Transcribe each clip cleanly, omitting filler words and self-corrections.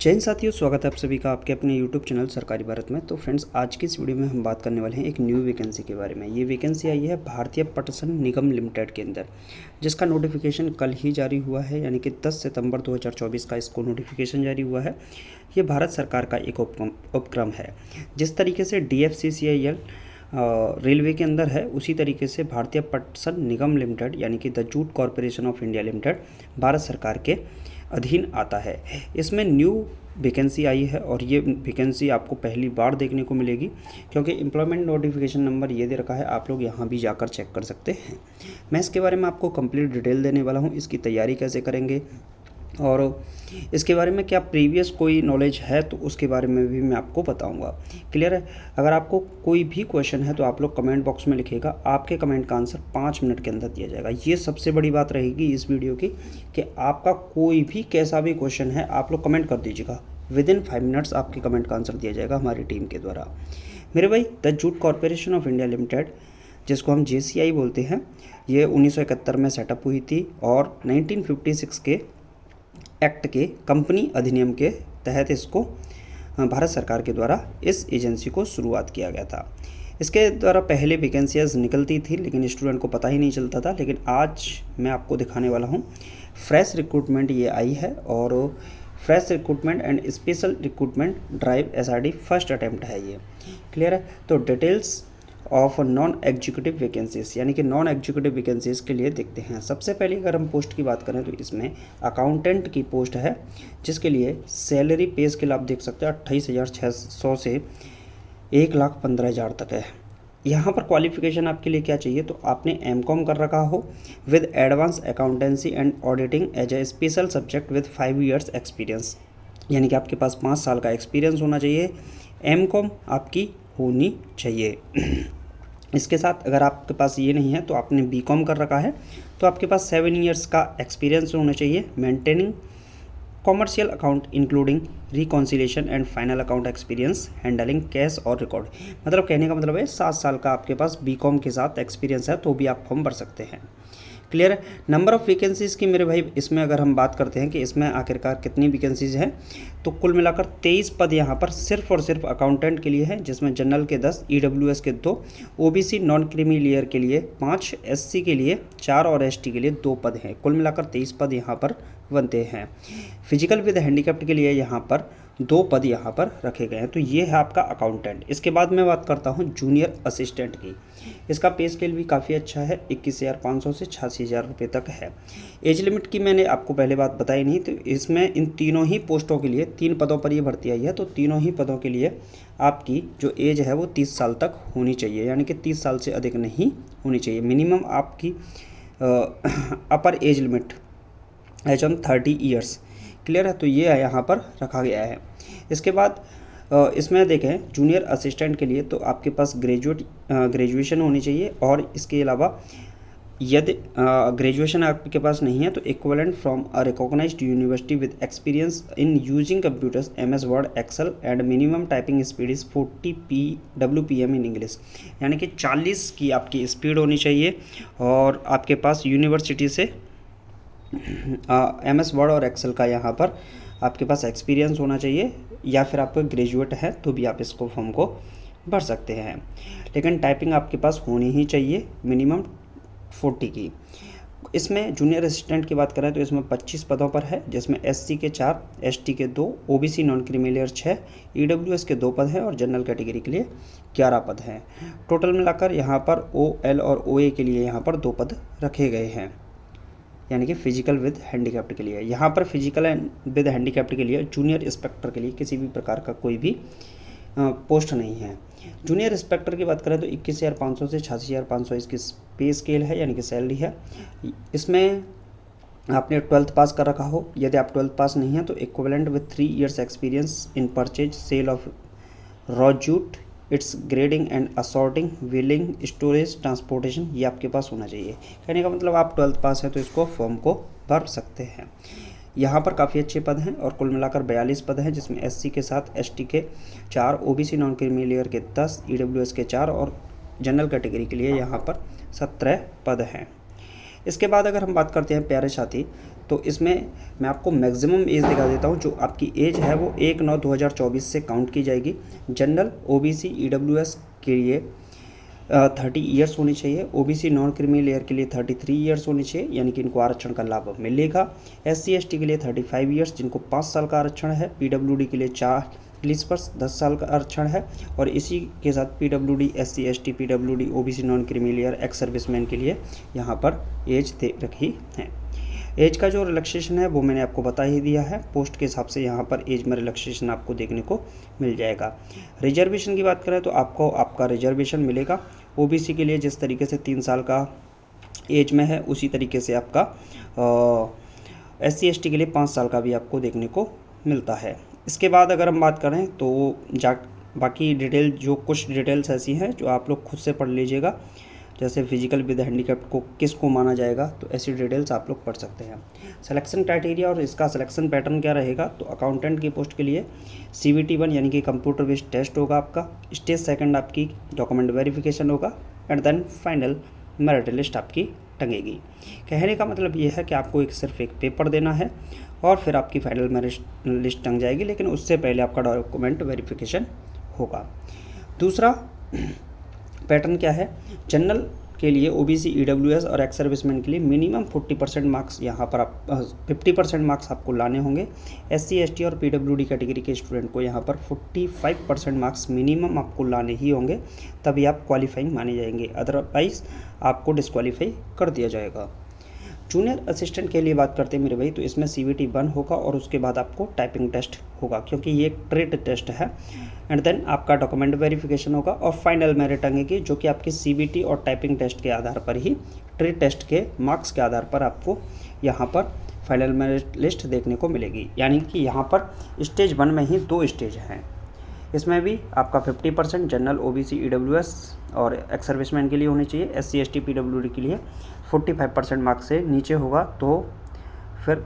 जय हिंद साथियों, स्वागत है आप सभी का आपके अपने YouTube चैनल सरकारी भारत में। तो फ्रेंड्स, आज की इस वीडियो में हम बात करने वाले हैं एक न्यू वैकेंसी के बारे में। ये वैकेंसी आई है भारतीय पटसन निगम लिमिटेड के अंदर, जिसका नोटिफिकेशन कल ही जारी हुआ है, यानी कि 10 सितंबर 2024 का इसको नोटिफिकेशन जारी हुआ है। ये भारत सरकार का एक उपक्रम है। जिस तरीके से DFCCIL रेलवे के अंदर है, उसी तरीके से भारतीय पटसन निगम लिमिटेड यानी कि the jute corporation of India limited Bharat सरकार के अधीन आता है। इसमें न्यू वैकेंसी आई है और ये वैकेंसी आपको पहली बार देखने को मिलेगी, क्योंकि एम्प्लॉयमेंट नोटिफिकेशन नंबर ये दे रखा है। आप लोग यहाँ भी जाकर चेक कर सकते हैं। मैं इसके बारे में आपको कंप्लीट डिटेल देने वाला हूँ, इसकी तैयारी कैसे करेंगे और इसके बारे में क्या प्रीवियस कोई नॉलेज है तो उसके बारे में भी मैं आपको बताऊंगा। क्लियर है? अगर आपको कोई भी क्वेश्चन है तो आप लोग कमेंट बॉक्स में लिखिएगा। आपके कमेंट का आंसर 5 मिनट के अंदर दिया जाएगा। ये सबसे बड़ी बात रहेगी इस वीडियो की कि आपका कोई भी कैसा भी क्वेश्चन है आप लोग कमेंट कर दीजिएगा। विदिन 5 मिनट्स आपके कमेंट का आंसर दिया जाएगा हमारी टीम के द्वारा। मेरे भाई, the jute corporation of India limited, जिसको हम JCI बोलते हैं, ये 1971 में सेटअप हुई थी और 1956 के एक्ट के कंपनी अधिनियम के तहत इसको भारत सरकार के द्वारा इस एजेंसी को शुरुआत किया गया था। इसके द्वारा पहले वैकेंसीज निकलती थी लेकिन स्टूडेंट को पता ही नहीं चलता था। लेकिन आज मैं आपको दिखाने वाला हूँ फ्रेश रिक्रूटमेंट ये आई है और fresh recruitment and special recruitment drive SRD first attempt है ये। क्लियर है? तो details of non executive vacancies यानी कि नॉन एग्जीक्यूटिव वैकेंसीज के लिए देखते हैं। सबसे पहले अगर हम पोस्ट की बात करें तो इसमें अकाउंटेंट की पोस्ट है, जिसके लिए सैलरी पे स्केल आप देख सकते हैं 28,600 से 1,15,000 तक है। यहाँ पर क्वालिफिकेशन आपके लिए क्या चाहिए, तो आपने MCOM कर रखा हो with advance accountancy and auditing as a special subject with 5 years experience, यानी कि आपके पास 5 साल का एक्सपीरियंस होना चाहिए। MCOM आपकी होनी चाहिए। इसके साथ अगर आपके पास ये नहीं है तो आपने BCom कर रखा है तो आपके पास 7 years का एक्सपीरियंस होना चाहिए। Maintaining commercial account including reconciliation and final account experience handling cash और रिकॉर्ड। मतलब कहने का मतलब है 7 साल का आपके पास BCom के साथ एक्सपीरियंस है तो भी आप फॉर्म भर सकते हैं। क्लियर है? नंबर ऑफ़ वैकेंसीज़ की मेरे भाई इसमें अगर हम बात करते हैं कि इसमें आखिरकार कितनी वैकेंसीज़ हैं, तो कुल मिलाकर 23 पद यहाँ पर सिर्फ और सिर्फ अकाउंटेंट के लिए हैं, जिसमें जनरल के 10, EWS के 2, OBC नॉन क्रीमी लेयर के लिए 5, SC के लिए 4 और ST के लिए 2 पद हैं। कुल मिलाकर 23 पद यहाँ पर बनते हैं। फिजिकल विद हैंडीकैप्ड के लिए यहाँ पर 2 पद यहाँ पर रखे गए हैं। तो ये है आपका अकाउंटेंट। इसके बाद मैं बात करता हूँ जूनियर असिस्टेंट की। इसका पे स्केल भी काफ़ी अच्छा है, 21,500 से 86,000 रुपये तक है। एज लिमिट की मैंने आपको पहले बात बताई नहीं, तो इसमें इन तीनों ही पोस्टों के लिए 3 पदों पर ये भर्ती आई है, तो तीनों ही पदों के लिए आपकी जो एज है वो 30 साल तक होनी चाहिए, यानी कि 30 साल से अधिक नहीं होनी चाहिए। मिनिमम आपकी upper age limit as on 30 years। Clear है? तो ये है यहाँ पर रखा गया है। इसके बाद इसमें देखें जूनियर असिस्टेंट के लिए तो आपके पास ग्रेजुएशन होनी चाहिए, और इसके अलावा यदि ग्रेजुएशन आपके पास नहीं है तो equivalent from a recognized university with experience in using computers MS Word Excel and minimum typing speed is 40 WPM in English, यानी कि 40 की आपकी स्पीड होनी चाहिए और आपके पास यूनिवर्सिटी से MS वर्ड और एक्सेल का यहाँ पर आपके पास एक्सपीरियंस होना चाहिए, या फिर आपको ग्रेजुएट है तो भी आप इसको फॉर्म को भर सकते हैं। लेकिन टाइपिंग आपके पास होनी ही चाहिए मिनिमम 40 की। इसमें जूनियर असिस्टेंट की बात करें तो इसमें 25 पदों पर है, जिसमें SC के 4, ST के 2, OBC non creamy layer 6, EWS के 2 पद हैं और जनरल कैटेगरी के लिए 11 पद हैं। टोटल मिलाकर यहाँ पर OL और OA के लिए यहाँ पर 2 पद रखे गए हैं, यानी कि फिजिकल विद हैंडीकैप्ड के लिए। यहाँ पर फिजिकल विद हैंडीकैप्ड के लिए जूनियर इंस्पेक्टर के लिए किसी भी प्रकार का कोई भी पोस्ट नहीं है। जूनियर इंस्पेक्टर की बात करें तो 21,500 से 86,500 इसकी पे स्केल है, यानी कि सैलरी है। इसमें आपने 12th पास कर रखा हो, यदि आप 12th पास नहीं है तो equivalent with 3 years experience in purchase sale of raw jute, its grading and assorting, wheeling, storage, transportation, ये आपके पास होना चाहिए। कहने का मतलब आप 12th पास है तो इसको फॉर्म को भर सकते हैं। यहाँ पर काफ़ी अच्छे पद हैं और कुल मिलाकर 42 पद हैं, जिसमें SC के 7, ST के 4, OBC नॉन क्रीमी लेयर के 10, EWS के 4 और जनरल कैटेगरी के लिए यहाँ पर 17 पद हैं। इसके बाद अगर हम बात करते हैं प्यारे साथी, तो इसमें मैं आपको मैक्सिमम एज दिखा देता हूँ। जो आपकी एज है वो 1/9/2024 से काउंट की जाएगी। जनरल, ओबीसी, ईडब्ल्यूएस के लिए 30 ईयर्स होनी चाहिए। ओबीसी नॉन क्रीमी लेयर के लिए 33 ईयर्स होनी चाहिए, यानी कि इनको आरक्षण का लाभ मिलेगा। एससी एसटी के लिए 35 ईयर्स, जिनको 5 साल का आरक्षण है। पीडब्ल्यूडी के लिए 40 वर्ष 10 साल का आरक्षण है। और इसी के साथ PWD, SC ST, PWD, OBC non creamy layer, ex serviceman के लिए यहाँ पर एज दे रखी है। एज का जो रिलैक्सेशन है वो मैंने आपको बता ही दिया है। पोस्ट के हिसाब से यहाँ पर एज में रिलैक्सेशन आपको देखने को मिल जाएगा। रिजर्वेशन की बात करें तो आपको आपका रिजर्वेशन मिलेगा। ओबीसी के लिए जिस तरीके से 3 साल का एज में है, उसी तरीके से आपका एससी एसटी के लिए 5 साल का भी आपको देखने को मिलता है। इसके बाद अगर हम बात करें तो बाकी डिटेल, जो कुछ डिटेल्स ऐसी हैं जो आप लोग खुद से पढ़ लीजिएगा, जैसे फिजिकल विद हैंडीकैप को किसको माना जाएगा, तो ऐसी डिटेल्स आप लोग पढ़ सकते हैं। सिलेक्शन क्राइटेरिया और इसका सिलेक्शन पैटर्न क्या रहेगा, तो अकाउंटेंट की पोस्ट के लिए CBT 1 यानी कि कंप्यूटर बेस्ड टेस्ट होगा आपका। स्टेज सेकंड आपकी डॉक्यूमेंट वेरिफिकेशन होगा and then final merit list आपकी टंगेगी। कहने का मतलब ये है कि आपको सिर्फ एक पेपर देना है और फिर आपकी फाइनल मेरिट लिस्ट टंग जाएगी, लेकिन उससे पहले आपका डॉक्यूमेंट वेरिफिकेशन होगा। दूसरा पैटर्न क्या है, जनरल के लिए ओबीसी, ईडब्ल्यूएस और एक्स सर्विसमैन के लिए मिनिमम 40% मार्क्स यहाँ पर 50% मार्क्स आपको लाने होंगे। एससी एसटी और पीडब्ल्यूडी कैटेगरी के स्टूडेंट को यहाँ पर 45% मार्क्स मिनिमम आपको लाने ही होंगे, तभी आप क्वालिफाइंग माने जाएंगे, अदरवाइज आपको डिस्क्वालीफाई कर दिया जाएगा। जूनियर असिस्टेंट के लिए बात करते हैं मेरे भाई, तो इसमें CBT 1 होगा और उसके बाद आपको टाइपिंग टेस्ट होगा, क्योंकि ये एक ट्रेड टेस्ट है। एंड देन आपका डॉक्यूमेंट वेरिफिकेशन होगा और फाइनल मेरिट टंगेगी, जो कि आपकी CBT और टाइपिंग टेस्ट के आधार पर ही, ट्रेड टेस्ट के मार्क्स के आधार पर आपको यहाँ पर फाइनल मेरिट लिस्ट देखने को मिलेगी। यानी कि यहाँ पर स्टेज 1 में ही 2 स्टेज हैं। इसमें भी आपका 50% जनरल, ओबीसी, ईडब्ल्यूएस और एक्स सर्विसमैन के लिए होनी चाहिए। एससी एसटी, पीडब्ल्यूडी के लिए 45% मार्क्स से नीचे होगा तो फिर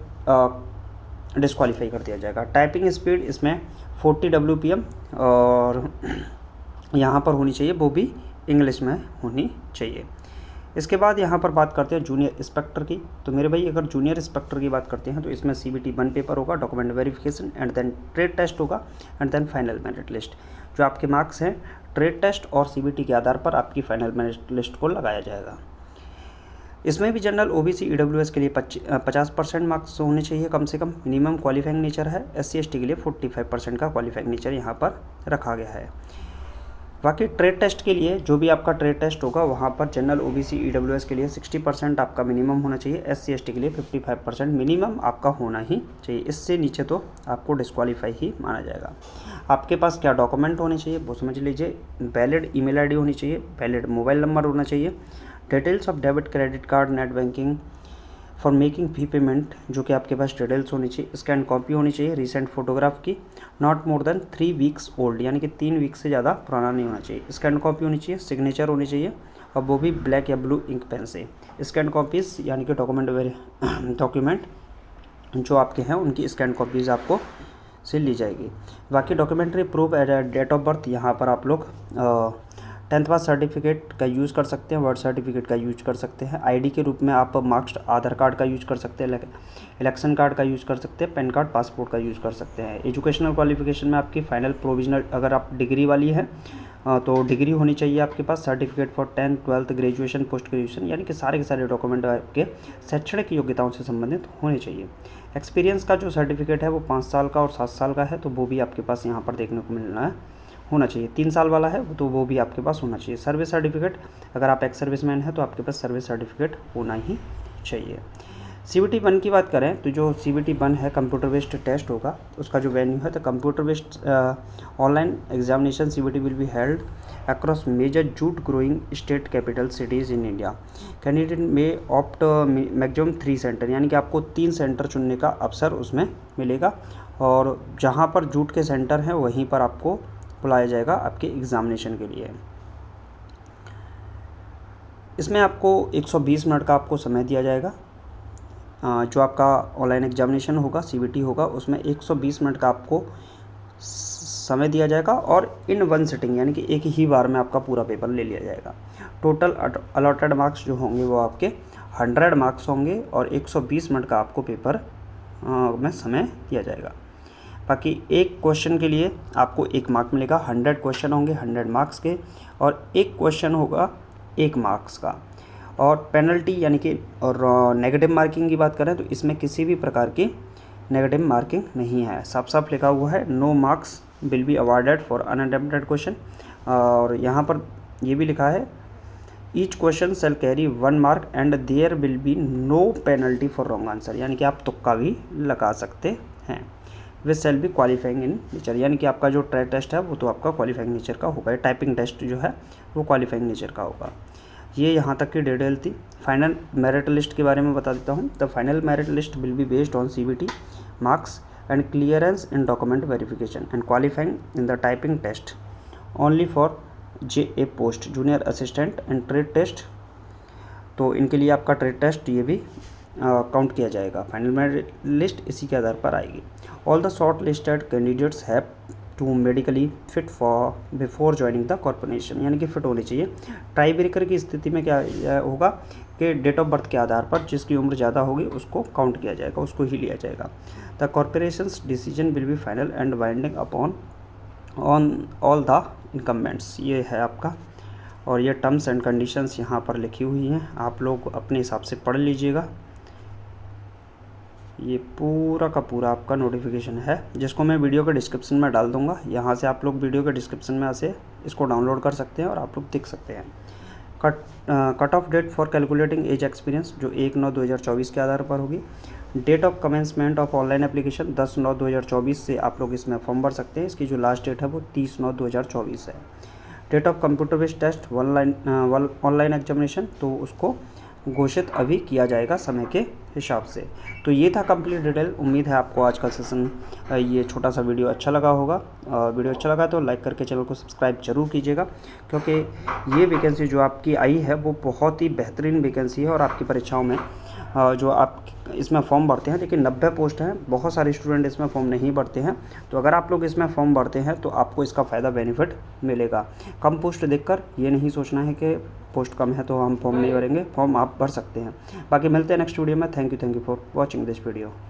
डिस्क्वालीफाई कर दिया जाएगा। टाइपिंग स्पीड इसमें 40 WPM और यहाँ पर होनी चाहिए, वो भी इंग्लिश में होनी चाहिए। इसके बाद यहाँ पर बात करते हैं जूनियर इंस्पेक्टर की। तो मेरे भाई अगर जूनियर इंस्पेक्टर की बात करते हैं तो इसमें CBT 1 पेपर होगा, document verification and then trade test होगा and then final merit list. जो आपके मार्क्स हैं ट्रेड टेस्ट और CBT के आधार पर आपकी फाइनल मेरिट लिस्ट को लगाया जाएगा। इसमें भी जनरल, ओबीसी, ईडब्ल्यूएस के लिए 50% मार्क्स होने चाहिए कम से कम, मिनिमम क्वालिफाइंग नेचर है। एससी एसटी के लिए 45% का क्वालिफाइंग नेचर यहाँ पर रखा गया है। बाकी ट्रेड टेस्ट के लिए जो भी आपका ट्रेड टेस्ट होगा वहाँ पर जनरल, ओबीसी, ईडब्ल्यूएस के लिए 60% आपका मिनिमम होना चाहिए। एससी एसटी के लिए 55% मिनिमम आपका होना ही चाहिए। इससे नीचे तो आपको डिस्क्वालीफाई ही माना जाएगा। आपके पास क्या डॉक्यूमेंट होने चाहिए वो समझ लीजिए। वैलिड ईमेल आईडी होनी चाहिए, वैलिड मोबाइल नंबर होना चाहिए, details of debit credit card, net banking for making fee payment, जो कि आपके पास डिटेल्स होनी चाहिए, स्कैन कॉपी होनी चाहिए, रीसेंट फोटोग्राफ की, not more than 3 weeks old, यानी कि 3 वीक से ज़्यादा पुराना नहीं होना चाहिए, स्कैन कॉपी होनी चाहिए, सिग्नेचर होनी चाहिए और वो भी ब्लैक या ब्लू इंक पेन से। स्कैन कॉपीज़ यानी कि डॉक्यूमेंट जो आपके हैं उनकी स्कैन कॉपीज़ आपको से ली जाएगी। बाकी documentary proof, date of birth, यहाँ पर आप लोग 10th पास सर्टिफिकेट का यूज़ कर सकते हैं, बर्थ सर्टिफिकेट का यूज कर सकते हैं। आईडी के रूप में आप मार्क्स आधार कार्ड का यूज कर सकते हैं, इलेक्शन कार्ड का यूज़ कर सकते हैं, पैन कार्ड, पासपोर्ट का यूज़ कर सकते हैं। एजुकेशनल क्वालिफिकेशन में आपकी फाइनल प्रोविजनल, अगर आप डिग्री वाली है तो डिग्री होनी चाहिए आपके पास, certificate for 10th, 12th, graduation, post graduation, यानी कि सारे के सारे डॉक्यूमेंट आपके शैक्षणिक योग्यताओं से संबंधित होने चाहिए। एक्सपीरियंस का जो सर्टिफिकेट है वो 5 साल का और 7 साल का है, तो वो भी आपके पास यहाँ पर देखने को मिलना है, होना चाहिए। 3 साल वाला है तो वो भी आपके पास होना चाहिए। सर्विस सर्टिफिकेट, अगर आप एक्स सर्विसमैन हैं तो आपके पास सर्विस सर्टिफिकेट होना ही चाहिए। CBT 1 की बात करें तो जो CBT 1 है कंप्यूटर बेस्ड टेस्ट होगा, उसका जो वेन्यू है तो computer based online examination CBT will be held across major jute growing state capital cities in India. Candidate may opt maximum 3 centre, यानी कि आपको 3 सेंटर चुनने का अवसर उसमें मिलेगा और जहाँ पर जूट के सेंटर हैं वहीं पर आपको बुलाया जाएगा आपके एग्ज़ामिनेशन के लिए। इसमें आपको 120 मिनट का आपको समय दिया जाएगा। जो आपका ऑनलाइन एग्जामिनेशन होगा, CBT होगा, उसमें 120 मिनट का आपको समय दिया जाएगा और इन वन सिटिंग, यानी कि एक ही बार में आपका पूरा पेपर ले लिया जाएगा। टोटल अलॉटेड मार्क्स जो होंगे वो आपके 100 मार्क्स होंगे और 120 मिनट का आपको पेपर में समय दिया जाएगा। बाकी एक क्वेश्चन के लिए आपको 1 मार्क मिलेगा। 100 क्वेश्चन होंगे 100 मार्क्स के, और एक क्वेश्चन होगा 1 मार्क्स का। और पेनल्टी यानी कि और नेगेटिव मार्किंग की बात करें तो इसमें किसी भी प्रकार की नेगेटिव मार्किंग नहीं है। साफ साफ लिखा हुआ है no marks will be awarded for unattempted question. और यहाँ पर ये भी लिखा है each question shall carry 1 mark and there will be no penalty for wrong answer, यानी कि आप तुक्का भी लगा सकते हैं। वे shall be qualifying in nature, यानी कि आपका जो ट्राई टेस्ट है वो तो आपका क्वालिफाइंग नेचर का होगा। टाइपिंग टेस्ट जो है वो क्वालिफाइंग नेचर का होगा। ये यहाँ तक की डिटेल थी। फाइनल मेरिट लिस्ट के बारे में बता देता हूँ। The final merit list will be based on CBT marks and clearance in document verification and qualifying in the typing test only for JA post junior assistant and trade test. तो इनके लिए आपका ट्रेड टेस्ट ये भी count किया जाएगा। Final merit list इसी के आधार पर आएगी। All the short listed candidates have to medically fit for before joining the corporation, यानी कि फिट होनी चाहिए। टाई ब्रेकर की स्थिति में क्या होगा कि डेट ऑफ बर्थ के आधार पर जिसकी उम्र ज़्यादा होगी उसको काउंट किया जाएगा, उसको ही लिया जाएगा। The corporations decision will be final and binding upon on all the incumbents. ये है आपका, और ये टर्म्स एंड कंडीशंस यहाँ पर लिखी हुई हैं, आप लोग अपने हिसाब से पढ़ लीजिएगा। ये पूरा का पूरा आपका नोटिफिकेशन है जिसको मैं वीडियो के डिस्क्रिप्शन में डाल दूंगा। यहाँ से आप लोग वीडियो के डिस्क्रिप्शन में से इसको डाउनलोड कर सकते हैं और आप लोग देख सकते हैं। Cut off date for calculating age experience जो 1/9/2024 के आधार पर होगी। Date of commencement of online application 10/9/2024 से आप लोग इसमें फॉर्म भर सकते हैं। इसकी जो लास्ट डेट है वो 30/9/2024 है। Date of computer based test online examination तो उसको घोषित अभी किया जाएगा समय के हिसाब से। तो ये था कंप्लीट डिटेल। उम्मीद है आपको आज का सेशन ये छोटा सा वीडियो अच्छा लगा होगा। वीडियो अच्छा लगा तो लाइक करके चैनल को सब्सक्राइब जरूर कीजिएगा, क्योंकि ये वैकेंसी जो आपकी आई है वो बहुत ही बेहतरीन वैकेंसी है। और आपकी परीक्षाओं में जो आप इसमें फॉर्म भरते हैं, लेकिन 90 पोस्ट हैं, बहुत सारे स्टूडेंट इसमें फॉर्म नहीं भरते हैं। तो अगर आप लोग इसमें फॉर्म भरते हैं तो आपको इसका फ़ायदा बेनिफिट मिलेगा। कम पोस्ट देखकर ये नहीं सोचना है कि पोस्ट कम है तो हम फॉर्म नहीं भरेंगे, फॉर्म आप भर सकते हैं। बाकी मिलते हैं नेक्स्ट वीडियो में। Thank you for watching this video.